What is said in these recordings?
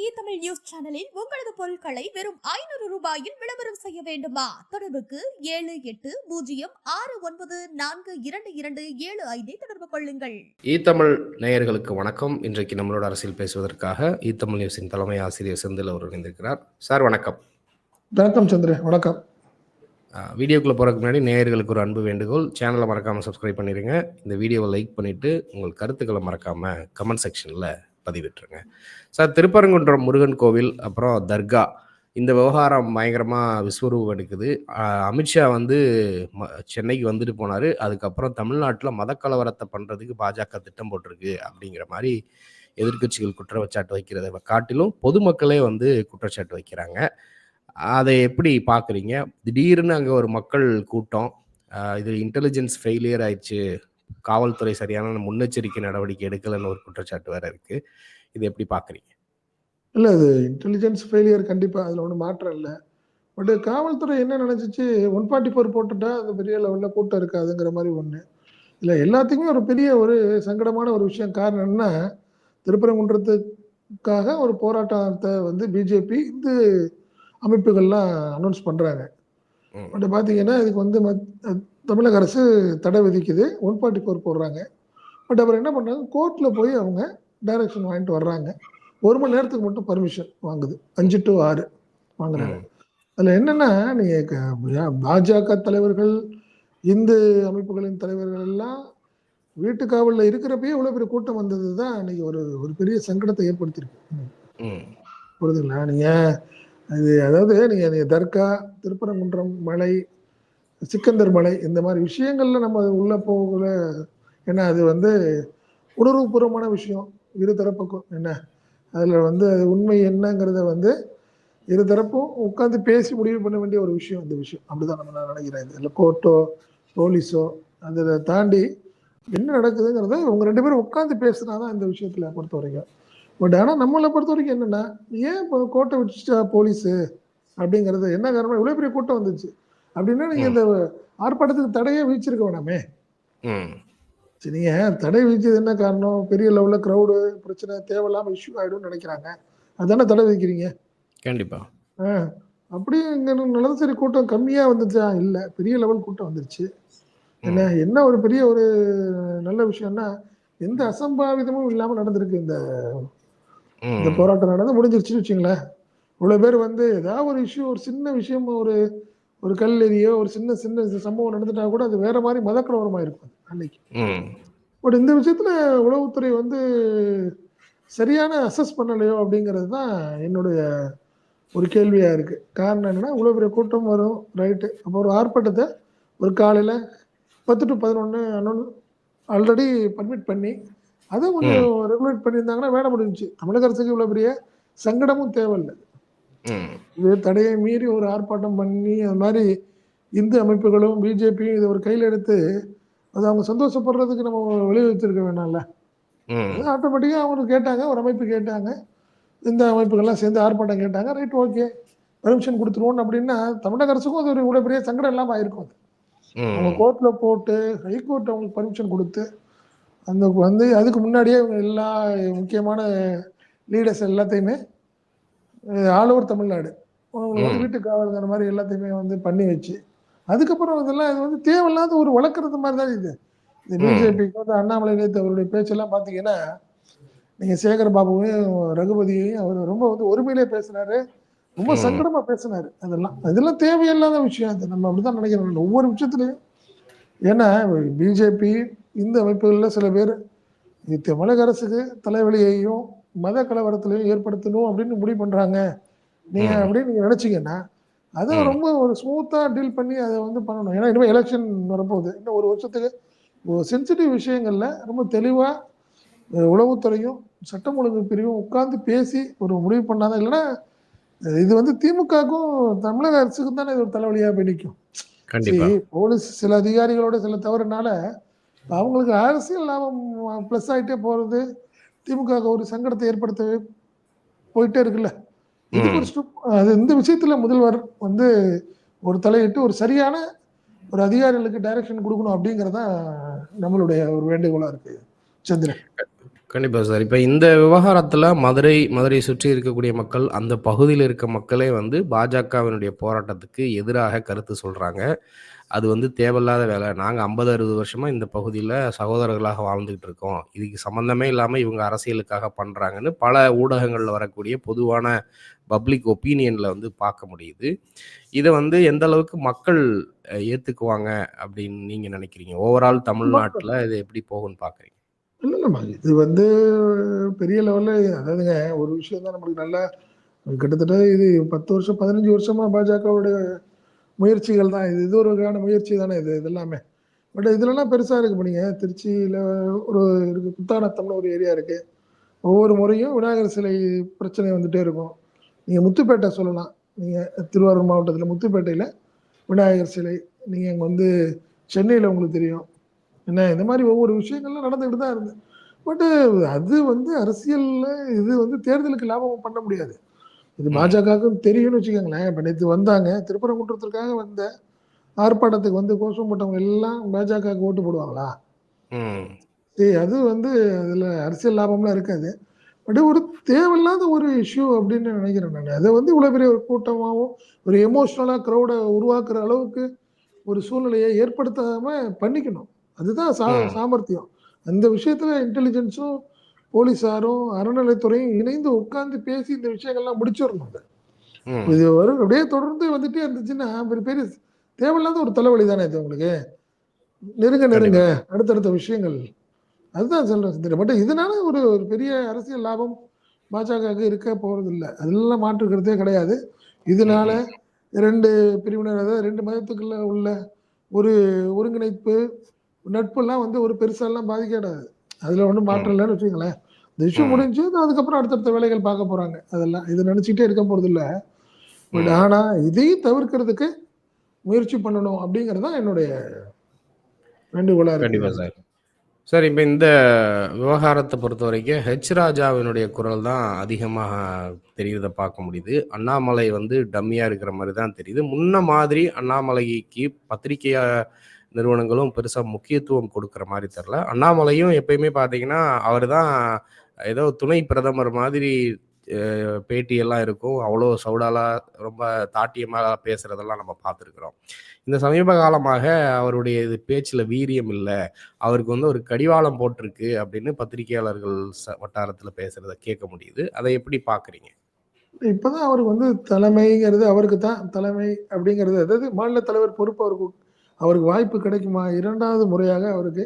Tamil news சேனலில் உங்களது பொருட்களை வெறும் 500 ரூபாயில் விளம்பரம் செய்ய வேண்டுமா? தொடர்புக்கு 7806942275 தொடர்பு கொள்ளுங்கள். தமிழ் நேயர்களுக்கு வணக்கம். இன்றைக்கு நம்மளோட அரசியல் பேசுவதற்காக தமிழ் நியூஸின் தலைமை ஆசிரியர் செந்தில் அவர் இணைந்திருக்கிறார். சார் வணக்கம். வணக்கம் சந்திர, வணக்கம். வீடியோக்குள்ளே போகிறதுக்கு முன்னாடி நேயர்களுக்கு ஒரு அன்பு வேண்டுகோள், சேனலை மறக்காமல் சப்ஸ்கிரைப் பண்ணிடுங்க. இந்த வீடியோவை லைக் பண்ணிவிட்டு உங்கள் கருத்துக்களை மறக்காமல் கமெண்ட் செக்ஷனில் பதிவிட்டுருங்க. சார், திருப்பரங்குன்றம் முருகன் கோவில் அப்புறம் தர்கா இந்த விவகாரம் பயங்கரமாக விஸ்வரூபம் எடுக்குது. அமித்ஷா சென்னைக்கு வந்துட்டு போனார். அதுக்கப்புறம் தமிழ்நாட்டில் மதக்கலவரத்தை பண்ணுறதுக்கு பாஜக திட்டம் போட்டிருக்கு அப்படிங்கிற மாதிரி எதிர்க்கட்சிகள் குற்றச்சாட்டு வைக்கிறத காட்டிலும் பொதுமக்களே குற்றச்சாட்டு வைக்கிறாங்க. அதை எப்படி பார்க்குறீங்க? திடீர்னு அங்கே ஒரு மக்கள் கூட்டம், இது இன்டெலிஜென்ஸ் ஃபெயிலியர் ஆயிடுச்சு, காவல்துறை சரியான முன்னெச்சரிக்கை நடவடிக்கை எடுக்கலைன்னு ஒரு குற்றச்சாட்டு வேற இருக்கு. இது எப்படி பார்க்குறீங்க? இல்லை, அது இன்டெலிஜென்ஸ் ஃபெயிலியர் கண்டிப்பாக, அதில் ஒன்றும் மாற்றம் இல்லை. பட் காவல்துறை என்ன நினச்சிச்சு, 144 போட்டுட்டா அது பெரிய லெவலில் கூட்டம் இருக்காதுங்கிற மாதிரி ஒன்று. இல்லை, எல்லாத்துக்குமே ஒரு பெரிய ஒரு சங்கடமான ஒரு விஷயம். காரணம் என்ன, திருப்பரங்குன்றத்துக்காக ஒரு போராட்டத்தை பிஜேபி இந்து அமைப்புகள்லாம் அனௌன்ஸ் பண்ணுறாங்க. பட் பார்த்தீங்கன்னா இதுக்கு தமிழக அரசு தடை விதிக்குது, 144 போடுறாங்க. பட் அப்புறம் என்ன பண்ணுறாங்க, கோர்ட்டில் போய் அவங்க டைரக்ஷன் வாங்கிட்டு வர்றாங்க. 1 மணி நேரத்துக்கு மட்டும் பர்மிஷன் வாங்குது, 5 to 6 வாங்குறாங்க. அதில் என்னென்னா, நீங்கள் பாஜக தலைவர்கள், இந்து அமைப்புகளின் தலைவர்கள் எல்லாம் வீட்டு காவலில் இருக்கிறப்பயே இவ்வளோ பெரிய கூட்டம் வந்தது தான் இன்னைக்கு ஒரு பெரிய சங்கடத்தை ஏற்படுத்தியிருக்கு. புரியுதுங்களா? நீங்கள் தர்கா, திருப்பரங்குன்றம் மலை, சிக்கந்தர் மலை, இந்த மாதிரி விஷயங்கள்ல நம்ம உள்ள போகல. ஏன்னா அது உணர்வுபூர்வமான விஷயம் இருதரப்புக்கும். என்ன அதில் அது உண்மை என்னங்கிறத இருதரப்பும் உட்காந்து பேசி முடிவு பண்ண வேண்டிய ஒரு விஷயம். இந்த விஷயம் அப்படிதான் நான் நினைக்கிறேன். இதில் கோர்ட்டோ போலீஸோ அதை தாண்டி என்ன நடக்குதுங்கிறத உங்க 2 பேரும் உட்காந்து பேசுனாதான் இந்த விஷயத்துல பொறுத்த வரைக்கும். பட் ஆனால் நம்மளை பொறுத்த வரைக்கும் என்னன்னா, ஏன் இப்போ கோர்ட்டை விட்டுச்சா போலீஸு அப்படிங்கிறது என்ன காரணம்? இவ்வளோ பெரிய கூட்டம் வந்துச்சு அப்படின்னா நீங்கள் இந்த ஆர்ப்பாட்டத்துக்கு தடையே விதிச்சிருக்க வேணாமே. சரி, நீங்கள் தடை விதிச்சது என்ன காரணம்? பெரிய லெவலில் க்ரௌடு பிரச்சனை, தேவையில்லாமல் இஷ்யூ ஆகிடும்னு நினைக்கிறாங்க, அதுதானே தடை விதிக்கிறீங்க. கண்டிப்பாக. அப்படி இங்கே நல்லது. சரி, கூட்டம் கம்மியாக வந்துச்சா? இல்லை, பெரிய லெவல் கூட்டம் வந்துருச்சு. என்ன ஒரு பெரிய ஒரு நல்ல விஷயம்னா, எந்த அசம்பாவிதமும் இல்லாமல் நடந்திருக்கு. இந்த போராட்டம் நடந்து முடிஞ்சிருச்சுன்னு வச்சுங்களேன். இவ்வளோ பேர் ஏதாவது ஒரு இஷ்யூ, ஒரு சின்ன விஷயம், ஒரு கல் எரியோ, ஒரு சின்ன சம்பவம் நடந்துட்டா கூட அது வேற மாதிரி மதக்கலவரமாக இருக்கும் அன்னைக்கு. பட் இந்த விஷயத்துல உளவுத்துறை சரியான அசஸ் பண்ணலையோ அப்படிங்கிறது தான் என்னுடைய ஒரு கேள்வியா இருக்கு. காரணம் என்னன்னா, இவ்வளோ பெரிய கூட்டம் வரும், ரைட்டு. அப்போ ஒரு ஆர்ப்பாட்டத்தை ஒரு காலையில் 10 to 11 ஆல்ரெடி பர்மிட் பண்ணி அதை கொஞ்சம் ரெகுலேட் பண்ணியிருந்தாங்கன்னா வேலை முடிஞ்சிச்சு. தமிழக அரசுக்கு இவ்வளோ பெரிய சங்கடமும் தேவையில்லை. இது தடையை மீறி ஒரு ஆர்ப்பாட்டம் பண்ணி அது மாதிரி இந்து அமைப்புகளும் பிஜேபியும் இதை ஒரு கையில் எடுத்து அது அவங்க சந்தோஷப்படுறதுக்கு நம்ம விளைவிச்சிருக்க வேணாம்ல. ஆட்டோமேட்டிக்காக அவங்க கேட்டாங்க, ஒரு அமைப்பு கேட்டாங்க, இந்த அமைப்புகள்லாம் சேர்ந்து ஆர்ப்பாட்டம் கேட்டாங்க, ரைட், ஓகே, பர்மிஷன் கொடுத்துருவோம் அப்படின்னா தமிழக அரசுக்கும் அது ஒரு இவ்வளோ பெரிய சங்கடம் இல்லாமல் ஆயிருக்கும். அவங்க கோர்ட்டில் போட்டு ஹைகோர்ட் அவங்களுக்கு பர்மிஷன் கொடுத்து அதுக்கு முன்னாடியே எல்லா முக்கியமான லீடர்ஸ் எல்லாத்தையுமே ஆல் ஓவர் தமிழ்நாடு வீட்டு காவல்ங்கிற மாதிரி எல்லாத்தையுமே பண்ணி வச்சு அதுக்கப்புறம் இதெல்லாம் இது தேவையில்லாத ஒரு வளர்க்குறது மாதிரி தான் இது. இந்த பிஜேபிக்கு அண்ணாமலை நேற்று அவருடைய பேச்செல்லாம் பார்த்தீங்கன்னா, நீங்கள் சேகர் பாபுவையும் ரகுபதியையும் அவர் ரொம்ப ஒருமையிலே பேசினாரு, ரொம்ப சங்கடமா பேசினாரு. இதெல்லாம் தேவையில்லாத விஷயம். அது நம்ம அப்படிதான் நினைக்கிறோம் ஒவ்வொரு விஷயத்துலையும். ஏன்னா பிஜேபி இந்த அமைப்புகளில் சில பேர் தமிழக அரசுக்கு தலைவலியையும் மத கலவரத்திலையும் ஏற்படுத்தணும் அப்படின்னு முடிவு பண்றாங்க அப்படின்னு நீங்க நினைச்சீங்கன்னா அதை ரொம்ப ஒரு ஸ்மூத்தா டீல் பண்ணி அதை பண்ணணும். ஏன்னா இனிமேல் எலெக்ஷன் வரப்போகுது. இன்னும் ஒரு வருஷத்துக்கு சென்சிட்டிவ் விஷயங்கள்ல ரொம்ப தெளிவா உளவுத்துறையும் சட்டம் ஒழுங்கு பிரிவும் உட்கார்ந்து பேசி ஒரு முடிவு பண்ணாதான். இல்லைன்னா இது திமுகவுக்கும் தமிழக அரசுக்கும் தானே இது ஒரு தலைவலியா போய் நிற்கும். போலீஸ் சில அதிகாரிகளோட சில தவறுனால அவங்களுக்கு அரசியல் லாபம் பிளஸ் ஆகிட்டே போறது, திமுக ஒரு சங்கடத்தை ஏற்படுத்த போயிட்டே இருக்குல்ல. இதுக்கு அது இந்த விஷயத்துல முதல்வர் ஒரு தலையிட்டு ஒரு சரியான ஒரு அதிகாரிகளுக்கு டைரக்ஷன் கொடுக்கணும் அப்படிங்கறத நம்மளுடைய ஒரு வேண்டுகோளா இருக்கு சந்திரன். கண்டிப்பா சார். இப்ப இந்த விவகாரத்துல மதுரை சுற்றி இருக்கக்கூடிய மக்கள், அந்த பகுதியில இருக்க மக்களே வந்து பாஜகவினுடைய போராட்டத்துக்கு எதிராக கருத்து சொல்றாங்க. அது வந்து தேவையில்லாத வேலை. நாங்க 50, 60 வருஷமா இந்த பகுதியில சகோதரர்களாக வாழ்ந்துகிட்டு இருக்கோம். இதுக்கு சம்மந்தமே இல்லாம இவங்க அரசியலுக்காக பண்றாங்கன்னு பல ஊடகங்கள்ல வரக்கூடிய பொதுவான பப்ளிக் ஒப்பீனியன்ல வந்து பார்க்க முடியுது. இத வந்து எந்த அளவுக்கு மக்கள் ஏத்துக்குவாங்க அப்படின்னு நீங்க நினைக்கிறீங்க? ஓவரால் தமிழ்நாட்டுல இது எப்படி போகும்ன்னு பார்க்குறீங்க? இல்லம்மா. இது வந்து பெரிய லெவல்ல அதாவதுங்க ஒரு விஷயம் தான் நம்மளுக்கு நல்லா கிட்டத்தட்ட இது 10 வருஷம், 15 வருஷமா பாஜகவுடைய முயற்சிகள் தான். இது ஒரு வகையான முயற்சி தானே இது எல்லாமே. பட் இதுலலாம் பெருசா இருக்கு. இப்ப நீங்க திருச்சியில ஒரு இருக்கு குத்தானத்தம்னு ஒரு ஏரியா இருக்கு. ஒவ்வொரு முறையும் விநாயகர் சிலை பிரச்சனை வந்துட்டே இருக்கும். நீங்க முத்துப்பேட்டை சொல்லலாம். நீங்க திருவாரூர் மாவட்டத்தில முத்துப்பேட்டையில விநாயகர் சிலை. நீங்க அங்க வந்து சென்னையில உங்களுக்கு தெரியும். என்ன இந்த மாரி ஒவ்வொரு விஷயங்கள்லாம் நடந்துகிட்டு தான் இருந்து. பட் அது வந்து அரசியல்ல இது வந்து தேர்தலுக்கு லாபம் பண்ண முடியாது. இது ம். பாஜகவுக்கும் தெரியும்னு வச்சுக்கோங்களேன். இப்ப நேத்து வந்தாங்க. திருப்பரங்குன்றத்திற்காக வந்த ஆர்ப்பாட்டத்துக்கு வந்து கோஷம் போட்டவங்க எல்லாம் பாஜகவுக்கு ஓட்டு போடுவாங்களா? ம். அது வந்து அதுல அரசியல் லாபம்லாம் இருக்காது. பட் ஒரு தேவையில்லாத ஒரு இஷ்யூ அப்படின்னு நினைக்கிறேன் நானு. அத வந்து இவ்வளவு பெரிய ஒரு கூட்டமாவும், ஒரு எமோஷனலா கிரவுட உருவாக்குற அளவுக்கு ஒரு சூழ்நிலையை ஏற்படுத்தாம பண்ணிக்கணும். அதுதான் ம். சாமர்த்தியம். அந்த விஷயத்துல இன்டெலிஜென்ஸும், போலீஸாரும், அறநிலைத்துறையும் இணைந்து உட்கார்ந்து பேசி இந்த விஷயங்கள்லாம் முடிச்சிடணும் அத. ம். இது வரும் அப்படியே தொடர்ந்து வந்துட்டே இருந்துச்சுன்னா, பெரிய பெரிய தேவையில்லாத ஒரு தலைவலி தானே இது உங்களுக்கு. நெருங்க நெருங்க கண்டிப்பா. அடுத்தடுத்த விஷயங்கள். அதுதான் சொல்றேன் சுந்தரி. பட் இதனால ஒரு ஒரு பெரிய அரசியல் லாபம் பாஜகவுக்கு இருக்க போறதில்ல. அதெல்லாம் மாற்று கருத்தே கிடையாது. ம். இதனால ம். 2 பிரிவினர் அதாவது 2 மதத்துக்குள்ள உள்ள ஒரு ஒருங்கிணைப்பு, நட்புலாம் வந்து ஒரு பெருசாலாம் பாதிக்காது. அதுல ஒண்ணும் ம். மாற்றம் இல்லன்னு வச்சுக்கங்களேன். இந்த இஷ்யூ ம். முடிஞ்சு அதுக்கப்புறம் அடுத்தடுத்த வேலைகள் பார்க்க போறாங்க. அதெல்லாம். இத நினைச்சுக்கிட்டே இருக்க போறதில்ல. பட் ம். ஆனா இதையும் தவிர்க்கிறதுக்கு முயற்சி பண்ணணும் அப்படிங்கிறது தான் என்னுடைய வேண்டுகோளா இருக்கு கண்டிப்பா எனக்கு. சார். சார் இப்ப இந்த விவகாரத்த பொறுத்தவரைக்கும் ராஜாவினுடைய குரல் தான் அதிகமா தெரியிறத பார்க்க முடியுது. அண்ணாமலை வந்து டம்மியா இருக்கிற மாரி தான் தெரியுது. முன்ன மாதிரி அண்ணாமலைக்கு பத்திரிக்கையா நிறுவனங்களும் பெருசா முக்கியத்துவம் கொடுக்குற மாரி தெர்ல. அண்ணாமலையும் எப்பயுமே பார்த்தீங்கன்னா, அவரு தான் ஏதோ துணை பிரதமர் மாதிரி பேட்டியெல்லாம் இருக்கும். அவ்வளோ சவுடாலா ரொம்ப தாட்டியமா பேசுறதெல்லாம் நம்ம பார்த்துருக்குறோம். இந்த சமீப காலமாக அவருடைய இது பேச்சுல வீரியம் இல்ல. அவருக்கு வந்து ஒரு கடிவாளம் போட்டிருக்கு அப்படின்னு பத்திரிகையாளர்கள் வட்டாரத்துல பேசுறத கேட்க முடியுது. அதை எப்படி பார்க்குறீங்க? இப்பதான் அவருக்கு வந்து தலைமைங்கிறது அவருக்கு தான் தலைமை அப்படிங்கிறது அதாவது மாநில தலைவர் பொறுப்பு அவருக்கு அவருக்கு வாய்ப்பு கிடைக்குமா? 2வது முறையாக அவருக்கு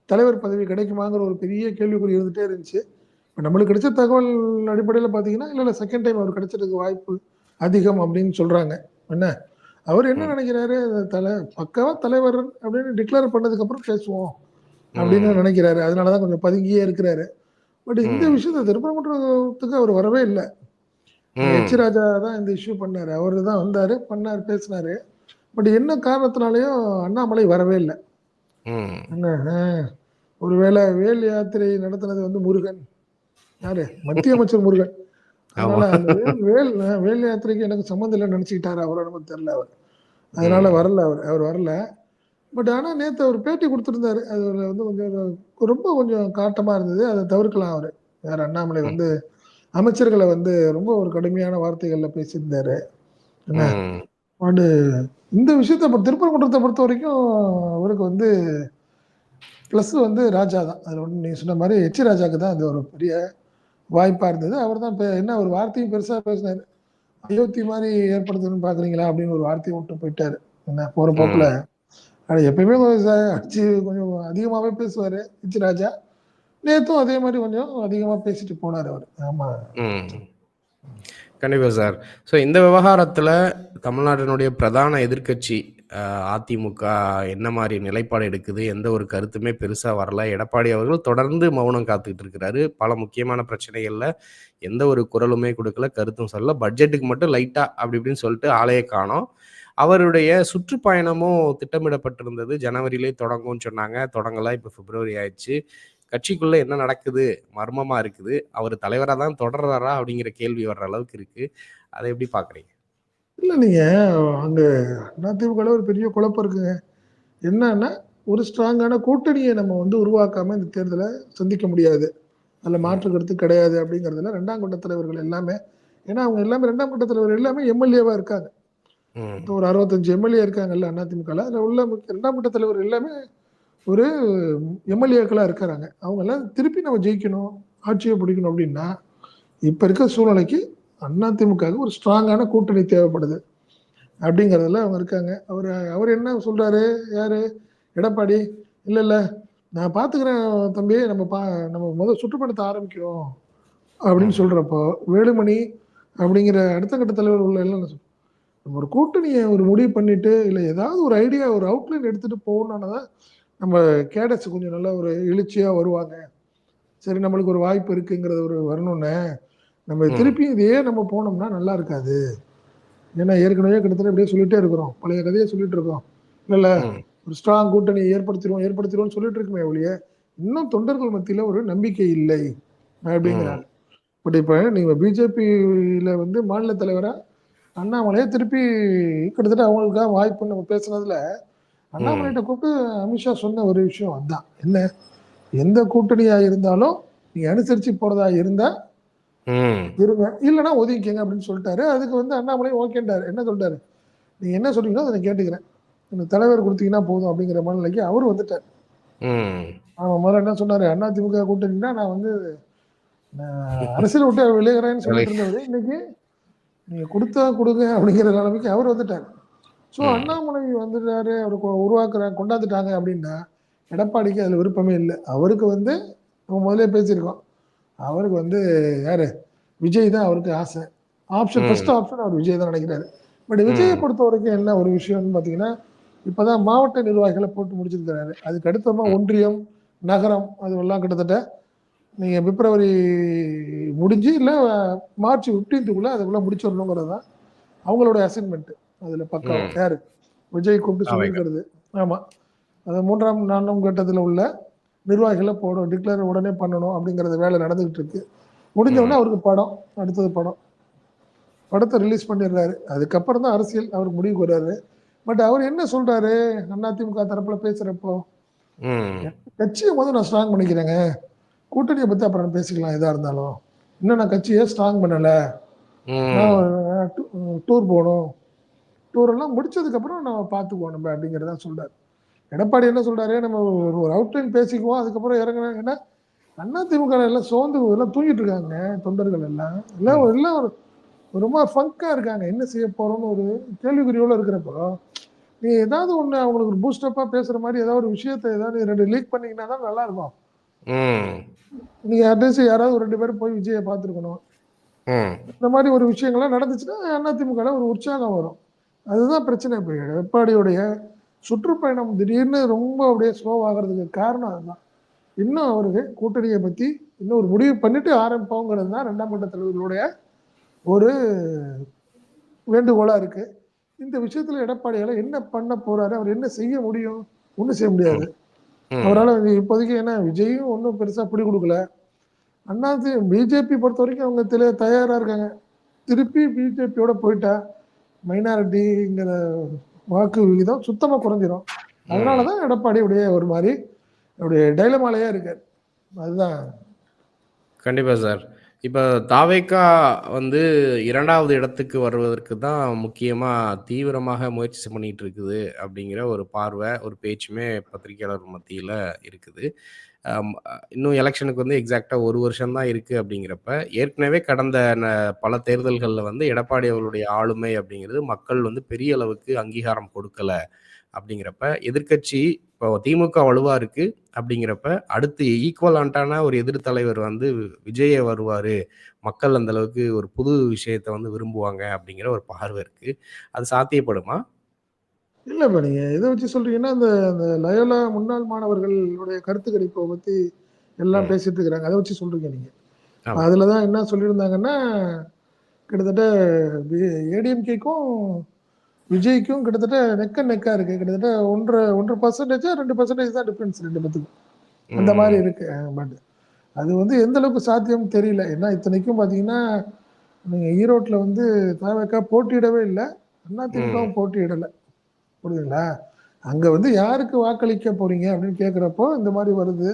தலைவர் பதவி கிடைக்குமாங்கிற ஒரு பெரிய கேள்விக்குறி இருந்துட்டே இருந்துச்சு. இப்ப நம்மளுக்கு கிடைச்ச தகவல் அடிப்படையில பார்த்தீங்கன்னா, இல்ல 2ண்ட் டைம் அவருக்கு கிடைச்சதுக்கு வாய்ப்பு அதிகம் அப்படின்னு சொல்றாங்க. என்ன? அவர் என்ன ம். நினைக்கிறாரு, பக்காவா தலைவர் அப்படின்னு டிக்ளேர் பண்ணதுக்கு அப்புறம் பேசுவோம் அப்படின்னு ம். நினைக்கிறாரு. அதனால தான் கொஞ்சம் பதுங்கியே இருக்கிறாரு. பட் இந்த ம். விஷயத்த திருப்பரங்குன்றத்துக்கு அவர் வரவே இல்ல. எச். ம். ராஜா தான் இந்த இஷ்யூ பண்ணாரு. அவரு தான் வந்தாரு, பண்ணாரு, பேசினாரு. பட் என்ன காரணத்தினாலயும் அண்ணாமலை வரவே இல்ல. ம். என்ன, ஒருவேளை வேல் யாத்திரை நடத்தினது வந்து முருகன். யாரு? மத்திய அமைச்சர் முருகன். அதனால ஆமா. அந்த வேல் வேல் வேல் யாத்திரைக்கு எனக்கு சம்மந்தம் இல்லன்னு நெனச்சுக்கிட்டாரா அவரோ என்னமோ தெரியல அவர். அதனால ம். வரல அவர். அவர் வரல. பட் ஆனா நேத்து அவர் பேட்டி குடுத்திருந்தாரு. அதுல வந்து கொஞ்சம் ரொம்ப கொஞ்சம் காட்டமா இருந்தது. அத தவிர்க்கலாம் அவரு. யாரு அண்ணாமலை ம். வந்து அமைச்சர்கள வந்து ரொம்ப ஒரு கடுமையான வார்த்தைகள்ல பேசியிருந்தாரு. என்ன? ம். பட் இந்த விஷயத்த திருப்பரங்குன்றத்த பொறுத்தவரைக்கும் அவருக்கு வந்து பிளஸ் வந்து ராஜா தான். அதுல ஒண்ணும் நீங்க சொன்ன மாரி எச். ராஜாக்கு தான் அது ஒரு பெரிய வாய்ப்பா இருந்தது. அவர் தான் என்ன ஒரு வார்த்தையும் பெருசா பேசினாரு. அயோத்தி மாரி ஏற்படுத்தணும்னு பார்க்குறீங்களா? அப்படின்னு ஒரு வார்த்தைய விட்டு போயிட்டாரு. என்ன போற போக்குல. ம். ஆனா எப்பயுமே கொஞ்சம் அடிச்சு கொஞ்சம் அதிகமாவே பேசுவாரு எச். ராஜா. நேத்தும் அதே மாரி கொஞ்சம் அதிகமா பேசிட்டு போனாரு அவரு. ஆமா. ம். கண்டிப்பா சார். ஸோ இந்த விவகாரத்துல தமிழ்நாட்டினுடைய பிரதான எதிர்க்கட்சி அதிமுக என்ன மாரி நிலைப்பாடு எடுக்குது? எந்த ஒரு கருத்துமே பெருசா வரல. எடப்பாடி அவர்கள் தொடர்ந்து மௌனம் காத்துக்கிட்டு இருக்கிறாரு. பல முக்கியமான பிரச்சனைகள்ல எந்த ஒரு குரலுமே குடுக்கல, கருத்தும் சொல்லல. பட்ஜெட்டுக்கு மட்டும் லைட்டா அப்படி இப்படின்னு சொல்லிட்டு ஆளையே காணோம். அவருடைய சுற்றுப்பயணமும் திட்டமிடப்பட்டிருந்தது. ஜனவரியிலே தொடங்கும்னு சொன்னாங்க. தொடங்கல. இப்ப பிப்ரவரி ஆயிருச்சு. கட்சிக்குள்ள என்ன நடக்குது? மர்மமா இருக்குது. அவரு தலைவரா தான் தொடர்றாரா? அப்படிங்கிற கேள்வி வர்ற அளவுக்கு இருக்கு. அத எப்படி பார்க்குறீங்க? இல்ல நீங்க அங்க அதிமுகல ஒரு பெரிய குழப்பம் இருக்குங்க. என்னன்னா, ஒரு ஸ்ட்ராங்கான கூட்டணிய நம்ம வந்து உருவாக்காம இந்த தேர்தல சந்திக்க முடியாது. அதில் மாற்று கருத்து கிடையாது அப்படிங்கிறதுல 2ஆம் கட்ட தலைவர்கள் எல்லாமே, ஏன்னா அவங்க எல்லாமே 2ஆம் கட்ட தலைவர் எல்லாமே எம்எல்ஏவாக இருக்காங்க. ஒரு 65 எம்எல்ஏ இருக்காங்கல்ல அதிமுகவில், அதில் உள்ள 2ஆம் கட்ட தலைவர் எல்லாமே ஒரு எம்எல்ஏக்களாக இருக்கிறாங்க. அவங்க எல்லாம் திருப்பி நம்ம ஜெயிக்கணும், ஆட்சியை பிடிக்கணும் அப்படின்னா இப்போ இருக்க சூழ்நிலைக்கு அதிமுகவுக்கு ஒரு ஸ்ட்ராங்கான கூட்டணி தேவைப்படுது அப்படிங்கிறதுல அவங்க இருக்காங்க. அவர் என்ன சொல்றாரு, யாரு எடப்பாடி, இல்லை இல்லை நான் பார்த்துக்கிறேன் தம்பி, நம்ம முதல் சுற்றுப்பயணத்தை ஆரம்பிக்கிறோம் அப்படின்னு சொல்றப்போ, வேலுமணி அப்படிங்கிற அடுத்த கட்ட தலைவர் உள்ள எல்லாம் நம்ம ஒரு கூட்டணியை ஒரு முடிவு பண்ணிட்டு, இல்லை ஏதாவது ஒரு ஐடியா, ஒரு அவுட்லைன் எடுத்துட்டு போகணும்னாதான் நம்ம கேடட்ஸ் கொஞ்சம் நல்லா ஒரு எழுச்சியா வருவாங்க. சரி, நம்மளுக்கு ஒரு வாய்ப்பு இருக்குங்கிறது ஒரு வரணும்னு நம்ம திருப்பி இதையே நம்ம போனோம்னா நல்லா இருக்காது. ஏன்னா ஏற்கனவே கிட்டத்தட்ட இப்படியே சொல்லிட்டே இருக்கிறோம், பழைய கதையை சொல்லிட்டு இருக்கோம். இல்ல ஒரு ஸ்ட்ராங் கூட்டணி ஏற்படுத்திடுவோம்னு சொல்லிட்டு இருக்குமே ஒழிய இன்னும் தொண்டர்கள் மத்தியில ஒரு நம்பிக்கை இல்லை அப்படிங்கிறாங்க. பட் இப்ப நீங்க பிஜேபியில வந்து மாநில தலைவரா அண்ணாமலையை திருப்பி கிட்டத்தட்ட அவங்களுக்காக வாய்ப்பு நம்ம பேசுனதுல அண்ணாமலைகிட்ட கூப்பிட்டு அமித்ஷா சொன்ன ஒரு விஷயம் அதுதான், என்ன எந்த கூட்டணியா இருந்தாலும் நீங்க அனுசரிச்சு போறதா இருந்தா இருங்க, இல்லைன்னா ஒதுக்கிங்க அப்படின்னு சொல்லிட்டாரு. அதுக்கு வந்து அண்ணாமலை ஓகேண்டாரு. என்ன சொல்லிட்டாரு, நீங்க என்ன சொல்றீங்களோ அதை கேட்டுக்கிறேன், எனக்கு தலைவர் கொடுத்தீங்கன்னா போதும் அப்படிங்கிற மனநிலைக்கு அவரு வந்துட்டார். அவன் முதல்ல என்ன சொன்னாரு, அதிமுக கூட்டணின்னா நான் வந்து அரசியல் விட்டு விளையாடுறேன்னு சொல்லிட்டு இருந்தவரு இன்னைக்கு நீங்க கொடுத்தா கொடுங்க அப்படிங்கிற நிலைமைக்கு அவர் வந்துட்டாரு. ஸோ அண்ணாமலை வந்துட்டாரு, அவருக்கு கொண்டாந்துட்டாங்க அப்படின்னா எடப்பாடிக்கு அதுல விருப்பமே இல்லை. அவருக்கு வந்து நம்ம முதலே பேசியிருக்கோம், அவருக்கு வந்து யாரு விஜய் தான் அவருக்கு ஆசை. ஃபர்ஸ்ட் ஆப்ஷன் அவர் விஜய் தான் நினைக்கிறாரு. பட் விஜயை பொறுத்த வரைக்கும் என்ன ஒரு விஷயம்னு பாத்தீங்கன்னா, இப்பதான் மாவட்ட நிர்வாகிகளை போட்டு முடிச்சிருக்கிறாரு. அதுக்கு அடுத்தமா ஒன்றியம், நகரம், அது எல்லாம் கிட்டத்தட்ட நீங்க பிப்ரவரி முடிஞ்சு இல்ல மார்ச் 15க்குள்ள அதுக்குள்ள முடிச்சிடணுங்கிறது தான் அவங்களோட அசைன்மெண்ட். அதுல பக்கம் யாரு விஜய் கூப்பிட்டு சொல்லியிருக்கிறது. ஆமா, அது 3ஆம் 4ஆம் கட்டத்துல உள்ள நிர்வாகிகளை டிக்ளேர் உடனே பண்ணணும் அப்படிங்கறது வேலை நடந்துகிட்டு இருக்கு. முடிஞ்ச உடனே அவருக்கு அடுத்தது படத்தை ரிலீஸ் பண்ணிடுறாரு. அதுக்கப்புறம் தான் அரசியல் அவருக்கு முடிவுக்கு வர்றாரு. பட் அவர் என்ன சொல்றாரு, அதிமுக தரப்புல பேசுறப்போ, கட்சியை முதல்ல நான் ஸ்ட்ராங் பண்ணிக்கிறேங்க, கூட்டணியை பத்தி அப்புறம் பேசிக்கலாம், எதா இருந்தாலும் இன்னும் நான் கட்சியை ஸ்ட்ராங் பண்ணல, நான் டூர் போகணும், டூர் எல்லாம் முடிச்சதுக்கு அப்புறம் நம்ம பார்த்துக்குவோம் நம்ம அப்படிங்கிறத சொல்றாரு. எடப்பாடி என்ன சொல்றாரு, நம்ம ஒரு அவுட்லைன் பேசிக்குவோம், அதுக்கப்புறம் இறங்குனா அதிமுக எல்லாம் சோர்ந்து எல்லாம் தூங்கிட்டு இருக்காங்க, தொண்டர்கள் எல்லாம் எல்லாம் ரொம்ப ஃபங்கா இருக்காங்க, என்ன செய்ய போறோம்னு ஒரு கேள்விக்குறியோட இருக்கிறப்போ நீ ஏதாவது ஒண்ணு அவங்களுக்கு ஒரு பூஸ்டப்பா பேசுற மாதிரி ஏதாவது ஒரு விஷயத்தை ஏதாவது 2 லீக் பண்ணீங்கன்னா தான் நல்லா இருக்கும். நீங்க அட்லீஸ்ட் யாராவது ஒரு 2 பேரும் போய் விஜயை பார்த்துருக்கணும். இந்த மாதிரி ஒரு விஷயங்கள்லாம் நடந்துச்சுன்னா அதிமுக ஒரு உற்சாகம் வரும். அதுதான் பிரச்சனை. இப்போ எடப்பாடியுடைய சுற்றுப்பயணம் திடீர்னு ரொம்ப அப்படியே ஸ்லோ ஆகிறதுக்கு காரணம் அதுதான். இன்னும் அவருக்கு கூட்டணியை பத்தி இன்னும் ஒரு முடிவு பண்ணிட்டு ஆரம்பிப்போங்கிறது தான் 2ஆம் கட்ட தலைவர்களுடைய ஒரு வேண்டுகோளா இருக்கு. இந்த விஷயத்துல எடப்பாடியால என்ன பண்ண போறாரு, அவர் என்ன செய்ய முடியும், ஒன்றும் செய்ய முடியாது அவரால் இப்போதைக்கு. ஏன்னா விஜயும் ஒன்றும் பெருசா பிடி கொடுக்கல. பிஜேபி பொறுத்த வரைக்கும் அவங்க தயாரா இருக்காங்க. திருப்பி பிஜேபியோட போயிட்டா மைனாரிட்டிங்கிற வாக்கு விகிதம் சுத்தமா குறைஞ்சிரும். அதனாலதான் எடப்பாடியுடைய ஒரு மாதிரி அவருடைய டைலமாலையா இருக்காரு. அதுதான். கண்டிப்பா சார். இப்ப தாவேக்கா வந்து 2வது இடத்துக்கு வருவதற்கு தான் முக்கியமா தீவிரமாக முயற்சி பண்ணிட்டு இருக்குது அப்படிங்கிற ஒரு பார்வை, ஒரு பேச்சுமே பத்திரிகையாளர் மத்தியில இருக்குது. இன்னும் எலெக்ஷனுக்கு வந்து எக்ஸாக்டா 1 வருஷம் தான் இருக்கு அப்படிங்கிறப்ப, ஏற்கனவே கடந்த பல தேர்தல்கள்ல வந்து எடப்பாடி அவர்களுடைய ஆளுமை அப்படிங்கிறது மக்கள் வந்து பெரிய அளவுக்கு அங்கீகாரம் கொடுக்கல. அப்படிங்கிறப்ப எதிர்க்கட்சி இப்போ திமுக வலுவா இருக்கு அப்படிங்கிறப்ப அடுத்து ஈக்குவலான்டான ஒரு எதிர் தலைவர் வந்து விஜய வருவாரு, மக்கள் அந்த அளவுக்கு ஒரு புது விஷயத்தை வந்து விரும்புவாங்க அப்படிங்கிற ஒரு பார்வை இருக்கு. அது சாத்தியப்படுமா? இல்லப்பா, நீங்க எதை வச்சு சொல்றீங்கன்னா, அந்த அந்த லயோலா முன்னாள் மாணவர்களுடைய கருத்து கணிப்பை பத்தி எல்லாம் பேசிட்டு இருக்கிறாங்க, அதை வச்சு சொல்றீங்க நீங்க. அதுலதான் என்ன சொல்லியிருந்தாங்கன்னா, கிட்டத்தட்ட ஏடிஎம்கேக்கும் விஜய்க்கும் கிட்டத்தட்ட நெக்கா இருக்கு. கிட்டத்தட்ட 1.5% 2% தான் டிஃபரன்ஸ் 2 பேத்துக்கும். அந்த மாதிரி இருக்கு. பட் அது வந்து எந்த அளவுக்கு சாத்தியம் தெரியல. ஏன்னா இத்தனைக்கும் பாத்தீங்கன்னா, நீங்க ஈரோட்ல வந்து தவிக போட்டியிடவே இல்லை, அதிமுகவும் போட்டியிடலை, புரியுதுங்களா? அங்க வந்து யாருக்கு வாக்களிக்க போறீங்க அப்படின்னு கேட்கிறப்போ இந்த மாதிரி வருது.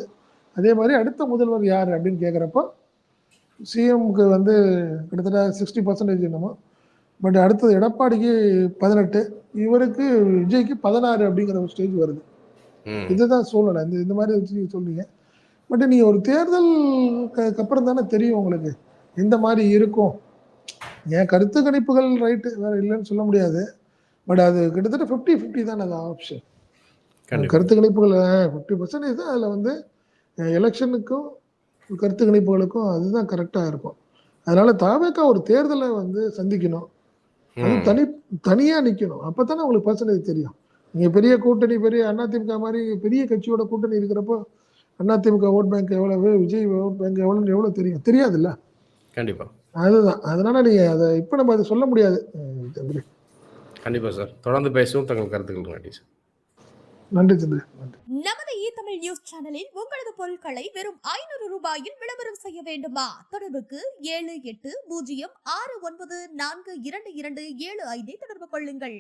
அதே மாதிரி அடுத்த முதல்வர் யார் அப்படின்னு கேட்குறப்போ சிஎம்க்கு வந்து கிட்டத்தட்ட 60% என்னமோ, பட் அடுத்தது எடப்பாடிக்கு 18, இவருக்கு விஜய்க்கு 16 அப்படிங்கிற ஒரு ஸ்டேஜ் வருது. இதுதான் சூழ்நிலை. இந்த மாதிரி வச்சு சொல்றீங்க. பட் நீங்க ஒரு தேர்தல் அப்புறம் தானே தெரியும் உங்களுக்கு எந்த மாதிரி இருக்கும். என் கருத்து கணிப்புகள் ரைட்டு, வேற இல்லைன்னு சொல்ல முடியாது. பட் அது கிட்டத்தட்ட 50-50 தானே அது ஆப்ஷன். கருத்து கணிப்புகள் 50% தான். அதில் வந்து எலெக்ஷனுக்கும் கருத்து கணிப்புகளுக்கும் அதுதான் கரெக்டாக இருக்கும். அதனால தாவேக்கா ஒரு தேர்தலை வந்து சந்திக்கணும். அது தனியாக நிற்கணும். அப்போ தானே உங்களுக்கு பர்சன்டேஜ் தெரியும். நீங்கள் பெரிய கூட்டணி, பெரிய அதிமுக மாதிரி பெரிய கட்சியோட கூட்டணி இருக்கிறப்போ அதிமுக ஓட் பேங்க் எவ்வளவு, விஜய் ஓட் பேங்க் எவ்வளோ தெரியும்? தெரியாதுல்ல. கண்டிப்பாக. அதுதான். அதனால நீங்கள் அதை இப்போ நம்ம அதை சொல்ல முடியாது. கண்டிப்பாக சார். தொடர்ந்து பேசுவோம். தங்கள் கருத்துக்கள் நன்றி சார். நன்றி சந்திர. நமது தமிழ் நியூஸ் சேனலில் உங்களது பொருட்களை வெறும் 500 ரூபாயில் விளம்பரம் செய்ய வேண்டுமா? தொடர்புக்கு 7806942275 தொடர்பு கொள்ளுங்கள்.